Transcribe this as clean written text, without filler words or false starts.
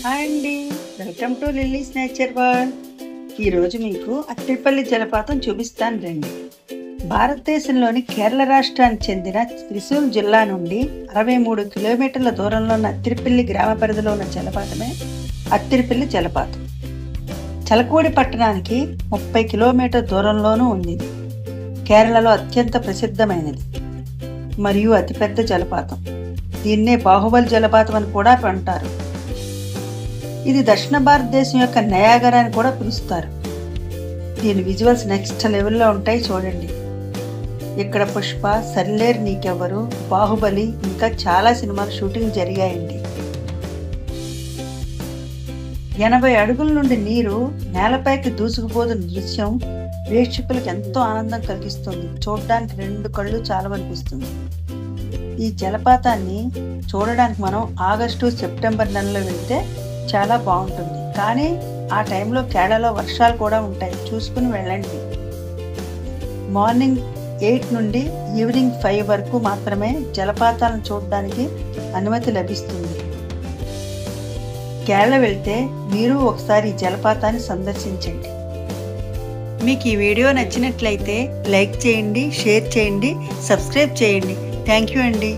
Hi అండి, welcome to lilies nature world. ఈరోజు మీకు అత్తిపల్లి జలపాతం చూపిస్తాను రండి. భారతదేశంలోని కేరళ రాష్ట్రానికి చెందిన త్రిశూల్ జిల్లా నుండి 63 కిలోమీటర్ల దూరంలో ఉన్న అత్తిపల్లి గ్రామ పరిధిలో ఉన్న జలపాతమే అత్తిపల్లి జలపాతం. చలకూడి పట్టణానికి 30 కిలోమీటర్ దూరంలోనూ ఉంది. కేరళలో అత్యంత ప్రసిద్ధమైనది మరియు అతిపెద్ద జలపాతం. దీన్నే బాహుబలి జలపాతం అని కూడా అంటారు. ఇది దక్షిణ భారతదేశం యొక్క నయాగరా అని కూడా పిలుస్తారు. దీని విజువల్స్ నెక్స్ట్ లెవెల్లో ఉంటాయి, చూడండి. ఇక్కడ పుష్ప, సర్లేరు నీకెవ్వరు, బాహుబలి ఇంకా చాలా సినిమాలు షూటింగ్ జరిగాయండి. 80 అడుగుల నుండి నీరు నేలపైకి దూసుకుపోతున్న దృశ్యం ప్రేక్షకులకు ఎంతో ఆనందం కలిగిస్తుంది. చూడడానికి 2 కళ్ళు చాలవనిపిస్తుంది. ఈ జలపాతాన్ని చూడడానికి మనం ఆగస్టు, సెప్టెంబర్ నెలలో వెళ్తే చాలా బాగుంటుంది. కానీ ఆ టైంలో కేరళలో వర్షాలు కూడా ఉంటాయి, చూసుకుని వెళ్ళండి. మార్నింగ్ 8 నుండి ఈవినింగ్ 5 వరకు మాత్రమే జలపాతాలను చూడడానికి అనుమతి లభిస్తుంది. కేరళ వెళ్తే మీరు ఒకసారి ఈ జలపాతాన్ని సందర్శించండి. మీకు ఈ వీడియో నచ్చినట్లయితే లైక్ చేయండి, షేర్ చేయండి, సబ్స్క్రైబ్ చేయండి. థ్యాంక్ యూ అండి.